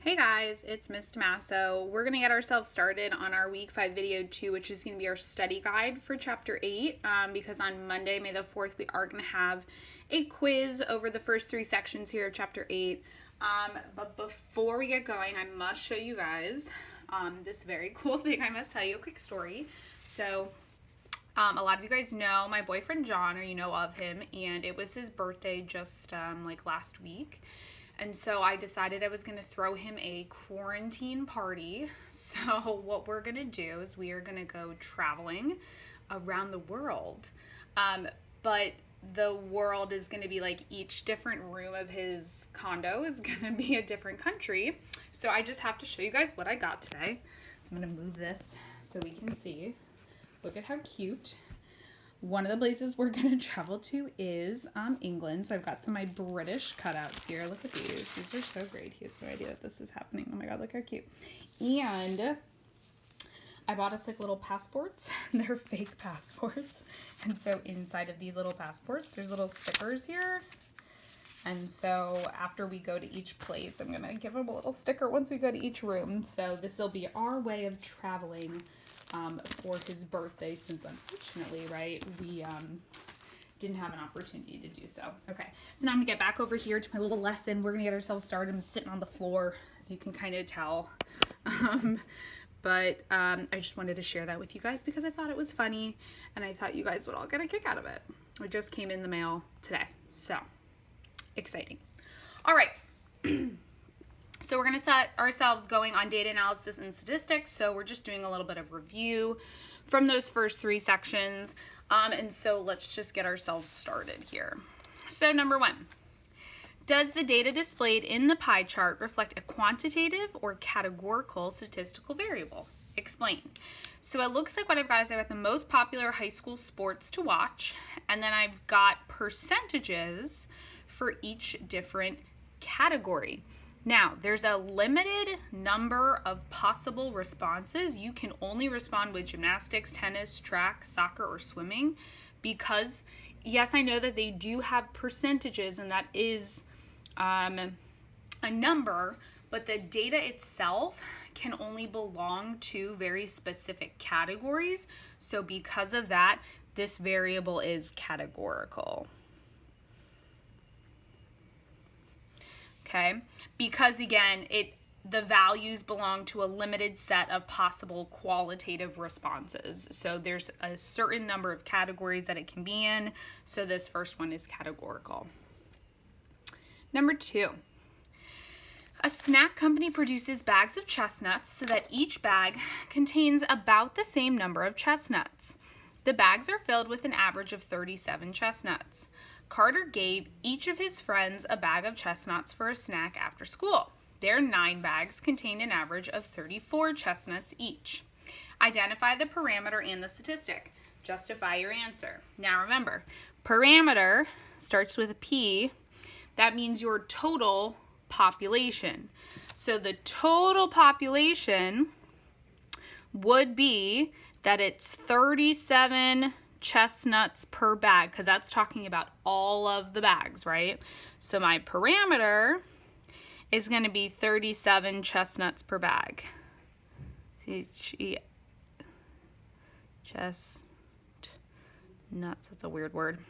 Hey guys, it's Miss Tomasso. We're going to get ourselves started on our week 5 video 2, which is going to be our study guide for chapter 8, because on Monday, May the 4th, we are going to have a quiz over the first 3 sections here of chapter 8. But before we get going, I must show you guys this very cool thing. I must tell you a quick story. So a lot of you guys know my boyfriend John, or you know of him, and it was his birthday just like last week. And so I decided I was going to throw him a quarantine party. So what we're going to do is we are going to go traveling around the world. But the world is going to be like each different room of his condo is going to be a different country. So I just have to show you guys what I got today. So I'm going to move this so we can see. Look at how cute. One of the places we're going to travel to is England. So I've got some of my British cutouts here. Look at these. These are so great. He has no idea that this is happening. Oh my God, look how cute. And I bought us like little passports. They're fake passports. And so inside of these little passports, there's little stickers here. And so after we go to each place, I'm going to give him a little sticker once we go to each room. So this will be our way of traveling for his birthday, since unfortunately, right, we didn't have an opportunity to do so. Okay, so now I'm gonna get back over here to my little lesson. We're gonna get ourselves started. I'm sitting on the floor, as you can kind of tell. But I just wanted to share that with you guys because I thought it was funny, and I thought you guys would all get a kick out of it. It just came in the mail today, so exciting. All right. So we're going to set ourselves going on data analysis and statistics. So we're just doing a little bit of review from those first 3 sections. And so let's just get ourselves started here. So number 1, does the data displayed in the pie chart reflect a quantitative or categorical statistical variable? Explain. So it looks like what I've got is I've got the most popular high school sports to watch, and then I've got percentages for each different category. Now, there's a limited number of possible responses. You can only respond with gymnastics, tennis, track, soccer, or swimming because, yes, I know that they do have percentages and that is a number, but the data itself can only belong to very specific categories. So because of that, this variable is categorical. Okay, because again, the values belong to a limited set of possible qualitative responses. So there's a certain number of categories that it can be in. So this first one is categorical. Number 2, a snack company produces bags of chestnuts so that each bag contains about the same number of chestnuts. The bags are filled with an average of 37 chestnuts. Carter gave each of his friends a bag of chestnuts for a snack after school. Their 9 bags contained an average of 34 chestnuts each. Identify the parameter and the statistic. Justify your answer. Now remember, parameter starts with a P. That means your total population. So the total population would be that it's 37 chestnuts per bag, because that's talking about all of the bags, right? So my parameter is going to be 37 chestnuts per bag. Chestnuts, that's a weird word.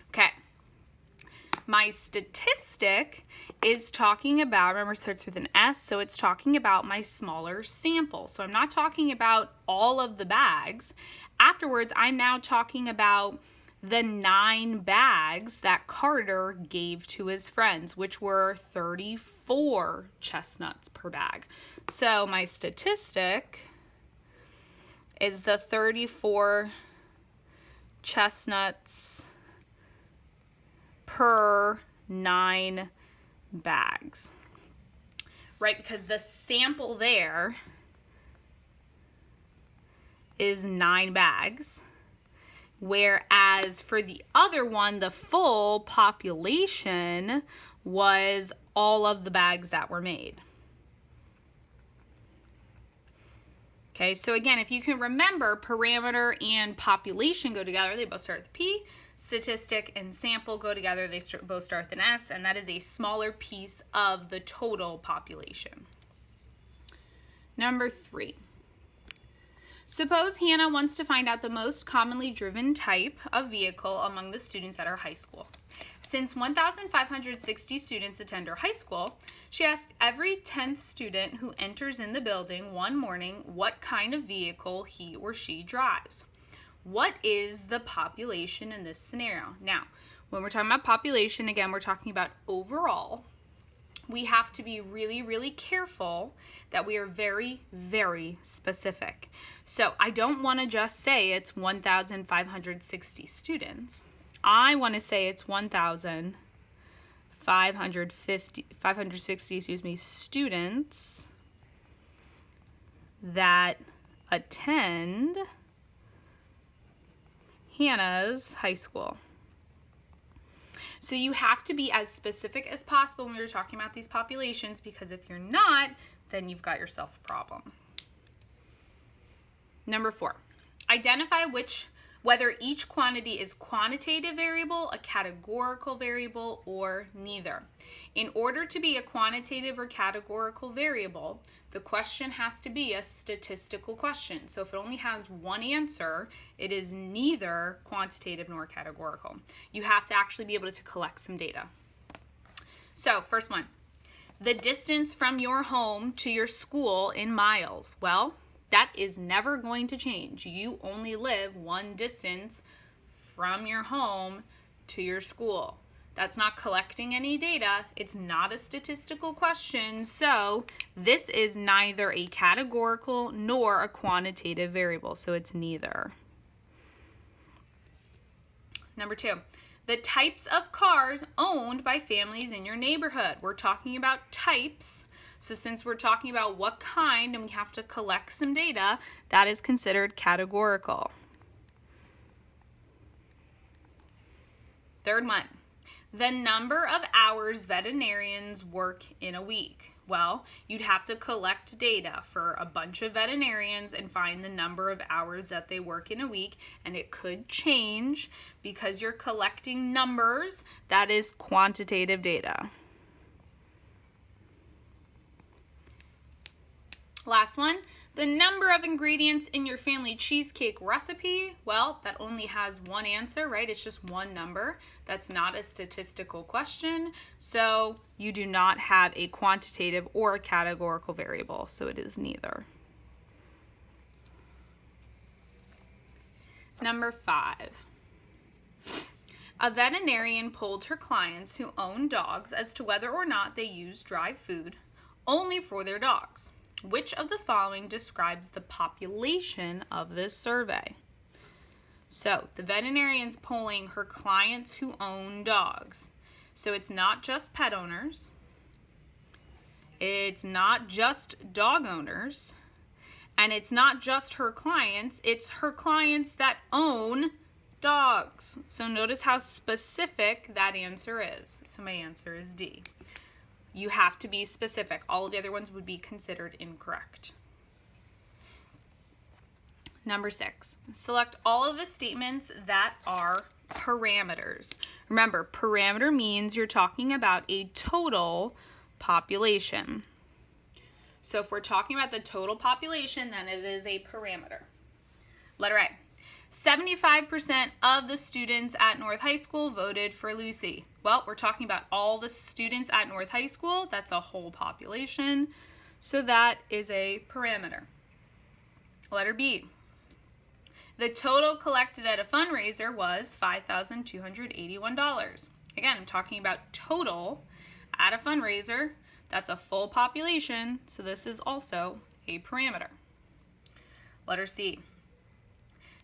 Okay. My statistic is talking about, remember it starts with an S, so it's talking about my smaller sample. So I'm not talking about all of the bags. Afterwards, I'm now talking about the 9 bags that Carter gave to his friends, which were 34 chestnuts per bag. So my statistic is the 34 chestnuts per 9 bags, right? Because the sample there is 9 bags, whereas for the other one, the full population was all of the bags that were made. Okay, so again, if you can remember, parameter and population go together. They both start with P. Statistic and sample go together. They both start with an S, and that is a smaller piece of the total population. Number 3. Suppose Hannah wants to find out the most commonly driven type of vehicle among the students at her high school. Since 1,560 students attend her high school, she asked every 10th student who enters in the building one morning what kind of vehicle he or she drives. What is the population in this scenario? Now, when we're talking about population, again, we're talking about overall. We have to be really, really careful that we are very, very specific. So I don't want to just say it's 1,560 students. I want to say it's 1,560 students that attend Hannah's high school. So you have to be as specific as possible when you're talking about these populations, because if you're not, then you've got yourself a problem. Number 4, identify whether each quantity is quantitative variable, a categorical variable, or neither. In order to be a quantitative or categorical variable, the question has to be a statistical question. So if it only has one answer, it is neither quantitative nor categorical. You have to actually be able to collect some data. So first one, the distance from your home to your school in miles. Well, that is never going to change. You only live one distance from your home to your school. That's not collecting any data. It's not a statistical question. So this is neither a categorical nor a quantitative variable. So it's neither. Number 2, the types of cars owned by families in your neighborhood. We're talking about types. So since we're talking about what kind and we have to collect some data, that is considered categorical. Third one, the number of hours veterinarians work in a week. Well, you'd have to collect data for a bunch of veterinarians and find the number of hours that they work in a week, and it could change because you're collecting numbers. That is quantitative data. Last one, the number of ingredients in your family cheesecake recipe. Well, that only has one answer, right? It's just one number. That's not a statistical question. So you do not have a quantitative or a categorical variable. So it is neither. Number 5. A veterinarian polled her clients who own dogs as to whether or not they use dry food only for their dogs. Which of the following describes the population of this survey? So the veterinarian's polling her clients who own dogs. So it's not just pet owners. It's not just dog owners. And it's not just her clients. It's her clients that own dogs. So notice how specific that answer is. So my answer is D. You have to be specific. All of the other ones would be considered incorrect. Number 6, select all of the statements that are parameters. Remember, parameter means you're talking about a total population. So if we're talking about the total population, then it is a parameter. Letter A. 75% of the students at North High School voted for Lucy. Well, we're talking about all the students at North High School. That's a whole population. So that is a parameter. Letter B. The total collected at a fundraiser was $5,281. Again, I'm talking about total at a fundraiser. That's a full population. So this is also a parameter. Letter C.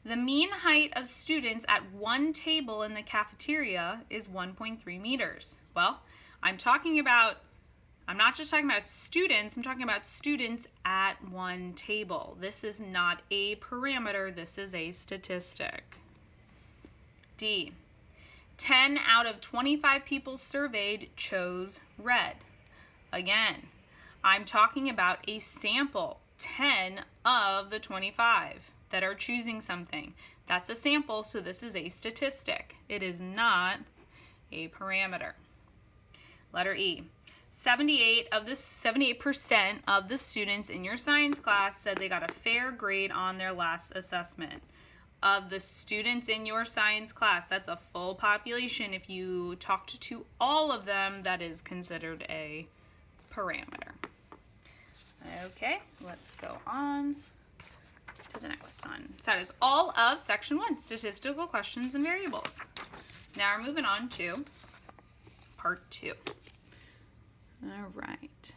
The mean height of students at one table in the cafeteria is 1.3 meters. Well, I'm not just talking about students, I'm talking about students at one table. This is not a parameter, this is a statistic. D. 10 out of 25 people surveyed chose red. Again, I'm talking about a sample. 10 of the 25 that are choosing something. That's a sample, so this is a statistic. It is not a parameter. Letter E. 78% of the students in your science class said they got a fair grade on their last assessment. Of the students in your science class, that's a full population. If you talked to all of them, that is considered a parameter. Okay, let's go on to the next one. So that is all of section 1, statistical questions and variables. Now we're moving on to part 2. All right.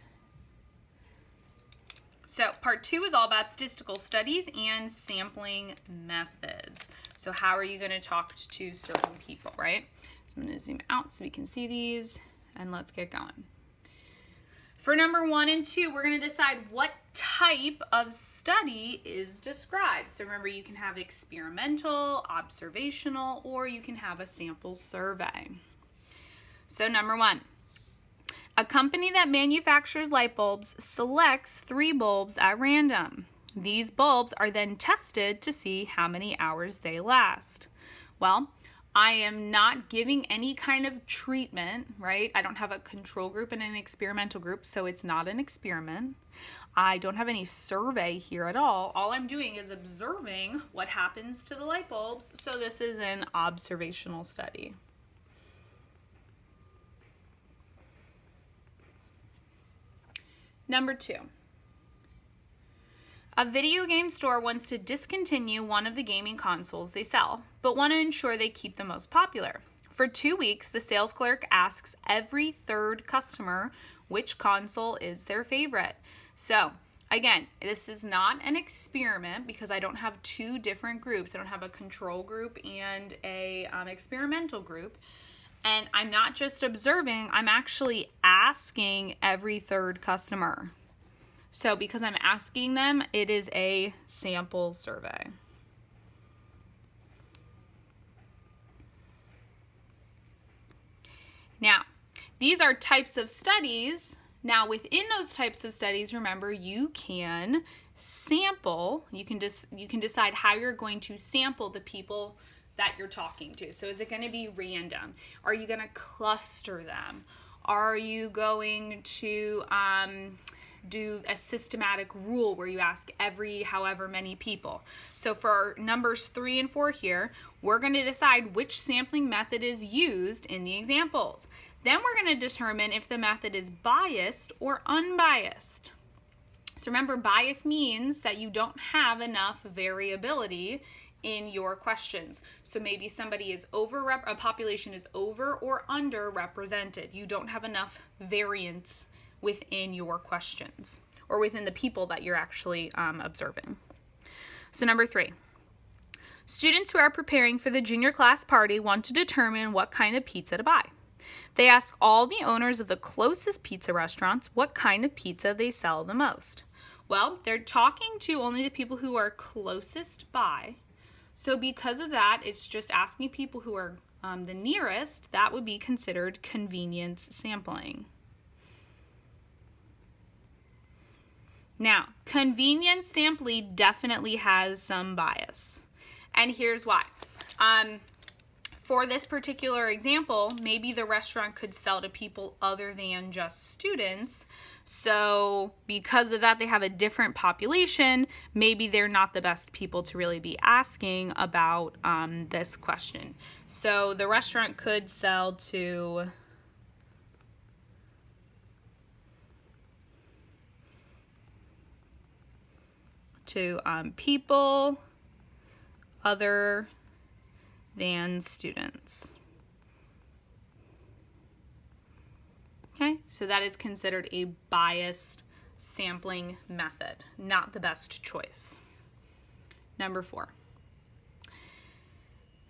So part 2 is all about statistical studies and sampling methods. So how are you going to talk to certain people, right? So I'm going to zoom out so we can see these, and let's get going. For number 1 and 2, we're going to decide what type of study is described. So remember, you can have experimental, observational, or you can have a sample survey. So number 1. A company that manufactures light bulbs selects 3 bulbs at random. These bulbs are then tested to see how many hours they last. Well, I am not giving any kind of treatment, right? I don't have a control group and an experimental group, so it's not an experiment. I don't have any survey here at all. All I'm doing is observing what happens to the light bulbs, so this is an observational study. Number 2. A video game store wants to discontinue one of the gaming consoles they sell, but want to ensure they keep the most popular. For 2 weeks, the sales clerk asks every third customer which console is their favorite. So, again, this is not an experiment because I don't have 2 different groups. I don't have a control group and a experimental group. And I'm not just observing, I'm actually asking every third customer. So because I'm asking them, it is a sample survey. Now, these are types of studies. Now, within those types of studies, remember, you can sample. You can decide how you're going to sample the people that you're talking to. So is it going to be random? Are you going to cluster them? Are you going to do a systematic rule where you ask every however many people? So for numbers 3 and 4 here, we're going to decide which sampling method is used in the examples. Then we're going to determine if the method is biased or unbiased. So remember, bias means that you don't have enough variability in your questions. So maybe somebody is a population is over or under represented. You don't have enough variance within your questions or within the people that you're actually observing. So number 3, students who are preparing for the junior class party want to determine what kind of pizza to buy. They ask all the owners of the closest pizza restaurants what kind of pizza they sell the most. Well, they're talking to only the people who are closest by. So because of that, it's just asking people who are the nearest. That would be considered convenience sampling. Now, convenience sampling definitely has some bias. And here's why. For this particular example, maybe the restaurant could sell to people other than just students. So because of that, they have a different population. Maybe they're not the best people to really be asking about this question. So the restaurant could sell to people other than students. Okay, so that is considered a biased sampling method, not the best choice. Number 4.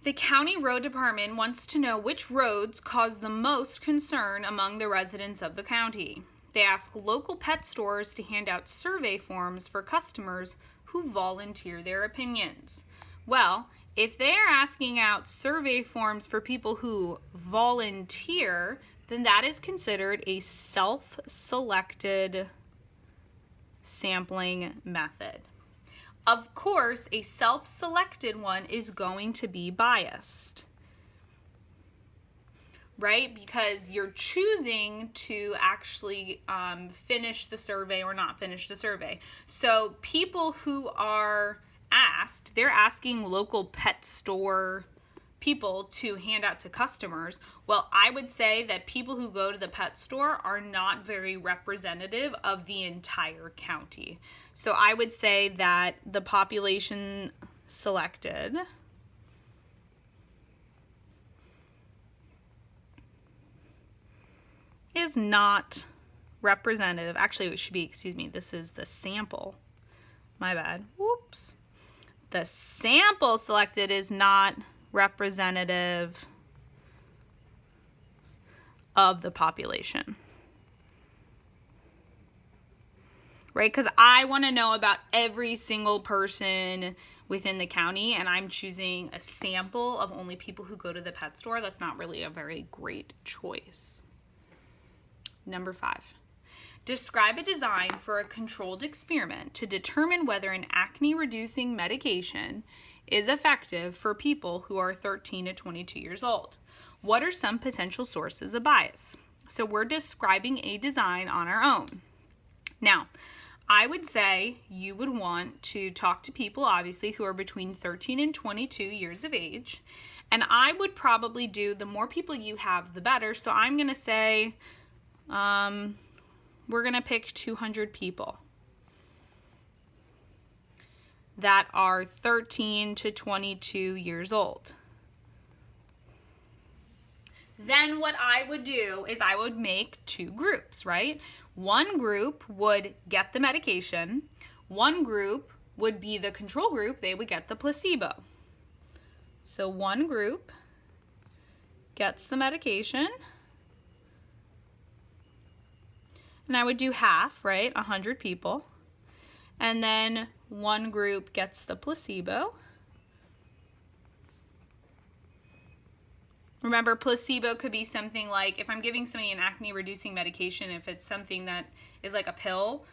The county road department wants to know which roads cause the most concern among the residents of the county. They ask local pet stores to hand out survey forms for customers who volunteer their opinions. Well, if they're asking out survey forms for people who volunteer, then that is considered a self-selected sampling method. Of course, a self-selected one is going to be biased, right? Because you're choosing to actually finish the survey or not finish the survey. So people who are asked, they're asking local pet store people to hand out to customers. Well, I would say that people who go to the pet store are not very representative of the entire county. So I would say that the population selected is not representative. Actually, it should be, excuse me, this is the sample. My bad. Whoops. The sample selected is not representative of the population. Right? Because I want to know about every single person within the county, and I'm choosing a sample of only people who go to the pet store. That's not really a very great choice. Number 5. Describe a design for a controlled experiment to determine whether an acne-reducing medication is effective for people who are 13 to 22 years old. What are some potential sources of bias? So we're describing a design on our own. Now, I would say you would want to talk to people, obviously, who are between 13 and 22 years of age. And I would probably do, the more people you have, the better. So I'm going to say, we're going to pick 200 people that are 13 to 22 years old. Then what I would do is I would make 2 groups, right? One group would get the medication. One group would be the control group. They would get the placebo. So one group gets the medication. And I would do half, right? 100 people. And then one group gets the placebo. Remember, placebo could be something like, if I'm giving somebody an acne-reducing medication, if it's something that is like a pill,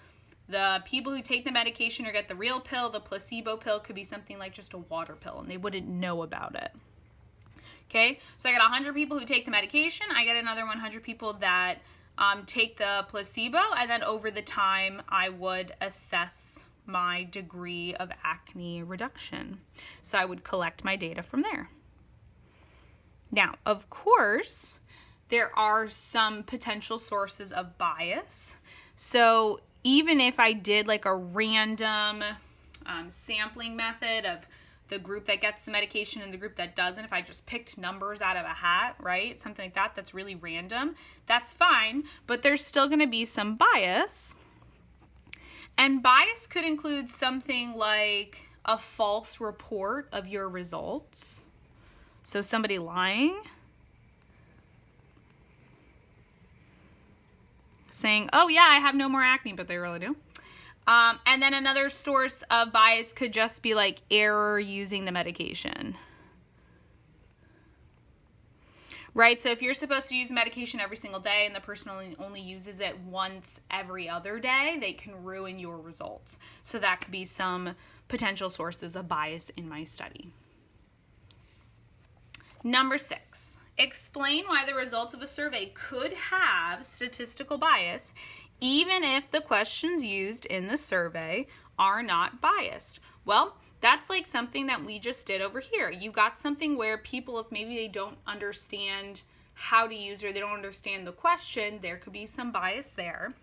the people who take the medication or get the real pill, the placebo pill could be something like just a water pill, and they wouldn't know about it. Okay, so I got 100 people who take the medication. I get another 100 people that take the placebo, and then over the time, I would assess my degree of acne reduction. So I would collect my data from there. Now, of course, there are some potential sources of bias. So even if I did like a random sampling method of the group that gets the medication and the group that doesn't, if I just picked numbers out of a hat, right, something like that, that's really random, that's fine, but there's still going to be some bias. And bias could include something like a false report of your results. So somebody lying, saying, oh yeah, I have no more acne, but they really do. And then another source of bias could just be like error using the medication. Right? So if you're supposed to use the medication every single day and the person only uses it once every other day, they can ruin your results. So that could be some potential sources of bias in my study. Number 6, explain why the results of a survey could have statistical bias, even if the questions used in the survey are not biased. Well, that's like something that we just did over here. You got something where people, if maybe they don't understand how to use or they don't understand the question, there could be some bias there.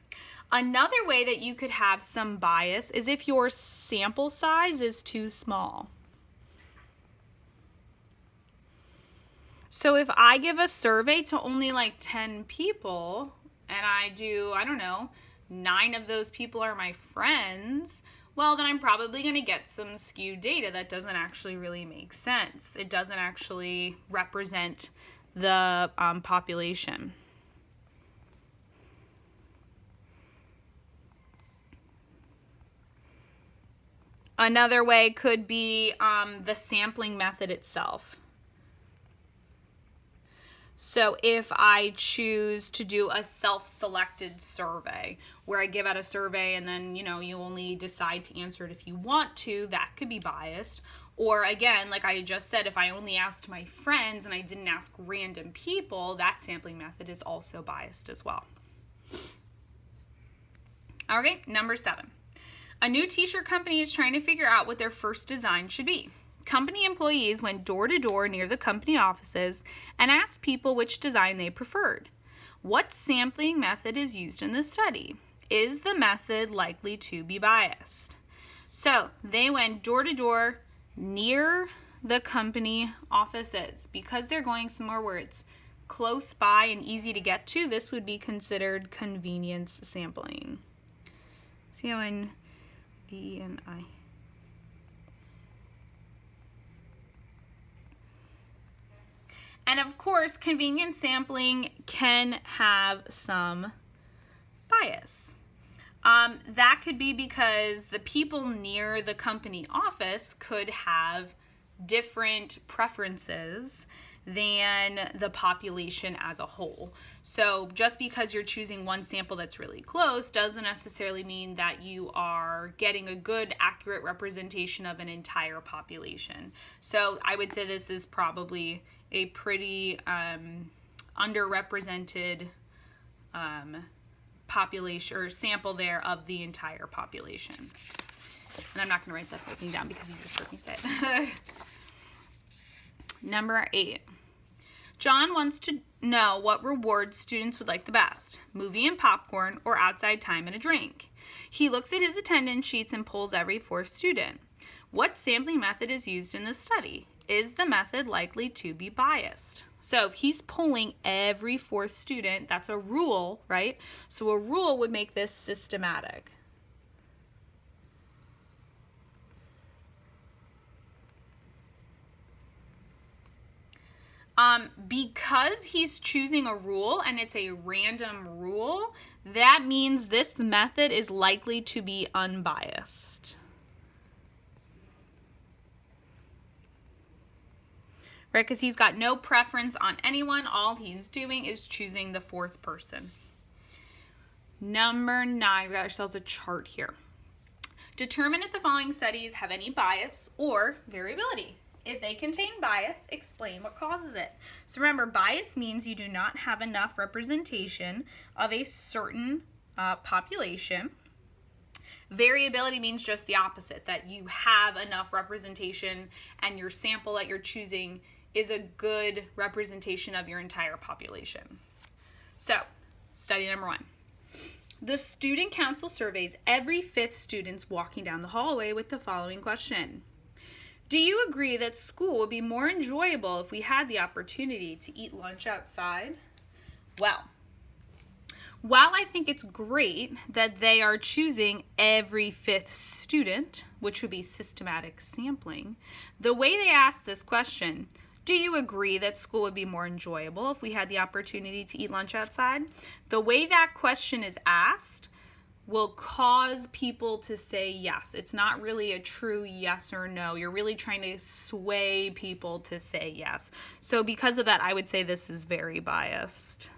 Another way that you could have some bias is if your sample size is too small. So if I give a survey to only like 10 people and I do, I don't know, 9 of those people are my friends, well, then I'm probably going to get some skewed data that doesn't actually really make sense. It doesn't actually represent the population. Another way could be the sampling method itself. So if I choose to do a self-selected survey where I give out a survey and then, you only decide to answer it if you want to, that could be biased. Or again, like I just said, if I only asked my friends and I didn't ask random people, that sampling method is also biased as well. Okay, number 7. A new t-shirt company is trying to figure out what their first design should be. Company employees went door to door near the company offices and asked people which design they preferred. What sampling method is used in the study? Is the method likely to be biased? So they went door to door near the company offices. Because they're going somewhere where it's close by and easy to get to, this would be considered convenience sampling. C-O-N-V-E-N-I. And of course, convenience sampling can have some bias. That could be because the people near the company office could have different preferences than the population as a whole. So just because you're choosing one sample that's really close doesn't necessarily mean that you are getting a good, accurate representation of an entire population. So I would say this is probably a pretty underrepresented population or sample there of the entire population. And I'm not going to write that whole thing down because you just heard me say it. Number 8. John wants to know what rewards students would like the best, movie and popcorn or outside time and a drink. He looks at his attendance sheets and polls every 4th student. What sampling method is used in this study? Is the method likely to be biased? So if he's polling every 4th student, that's a rule, right? So a rule would make this systematic. Because he's choosing a rule and it's a random rule, that means this method is likely to be unbiased. Right, because he's got no preference on anyone. All he's doing is choosing the 4th person. Number 9, we got ourselves a chart here. Determine if the following studies have any bias or variability. If they contain bias, explain what causes it. So remember, bias means you do not have enough representation of a certain population. Variability means just the opposite, that you have enough representation and your sample that you're choosing is a good representation of your entire population. So, study number 1. The student council surveys every 5th students walking down the hallway with the following question. Do you agree that school would be more enjoyable if we had the opportunity to eat lunch outside? Well, while I think it's great that they are choosing every 5th student, which would be systematic sampling, the way they ask this question, do you agree that school would be more enjoyable if we had the opportunity to eat lunch outside? The way that question is asked will cause people to say yes. It's not really a true yes or no. You're really trying to sway people to say yes. So because of that, I would say this is very biased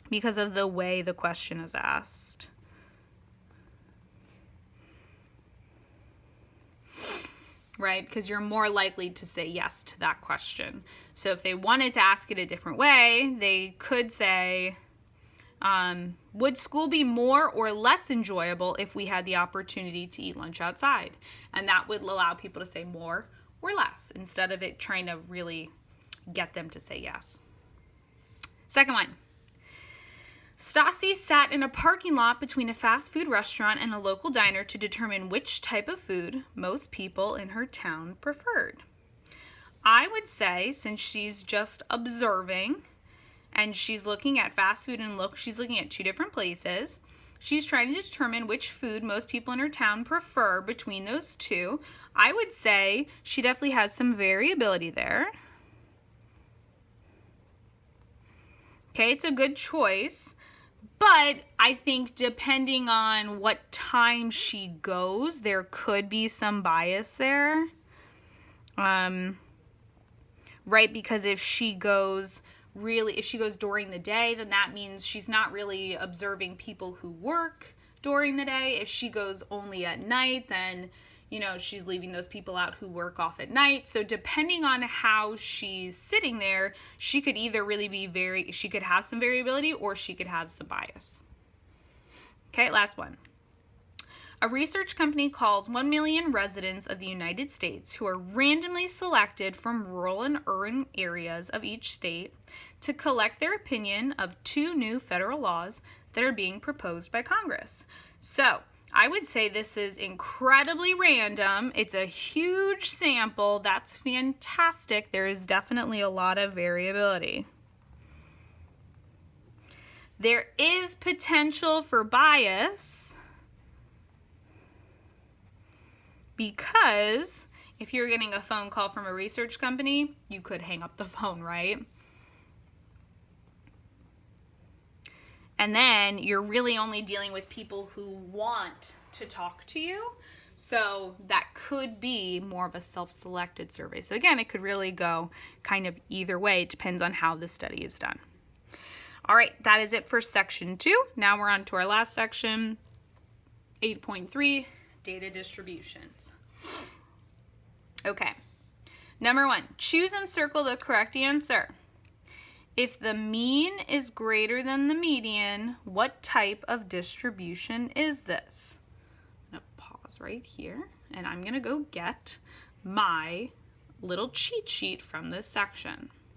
because of the way the question is asked. Right? Because you're more likely to say yes to that question. So if they wanted to ask it a different way, they could say, would school be more or less enjoyable if we had the opportunity to eat lunch outside? And that would allow people to say more or less instead of it trying to really get them to say yes. Second one. Stassi sat in a parking lot between a fast food restaurant and a local diner to determine which type of food most people in her town preferred. I would say, since she's just observing and she's looking at fast food and she's looking at 2 different places, she's trying to determine which food most people in her town prefer between those 2. I would say she definitely has some variability there. Okay, it's a good choice. But I think depending on what time she goes, there could be some bias there. right? Because if she goes during the day, then that means she's not really observing people who work during the day. If she goes only at night, then, she's leaving those people out who work off at night. So depending on how she's sitting there, she could either she could have some variability or she could have some bias. Okay, last one. A research company calls 1 million residents of the United States who are randomly selected from rural and urban areas of each state to collect their opinion of 2 new federal laws that are being proposed by Congress. So, I would say this is incredibly random. It's a huge sample. That's fantastic. There is definitely a lot of variability. There is potential for bias, because if you're getting a phone call from a research company, you could hang up the phone, right? And then you're really only dealing with people who want to talk to you. So that could be more of a self-selected survey. So again, it could really go kind of either way. It depends on how the study is done. All right, that is it for section 2. Now we're on to our last section, 8.3. Data distributions. Okay. Number 1, choose and circle the correct answer. If the mean is greater than the median, what type of distribution is this? I'm going to pause right here, and I'm going to go get my little cheat sheet from this section.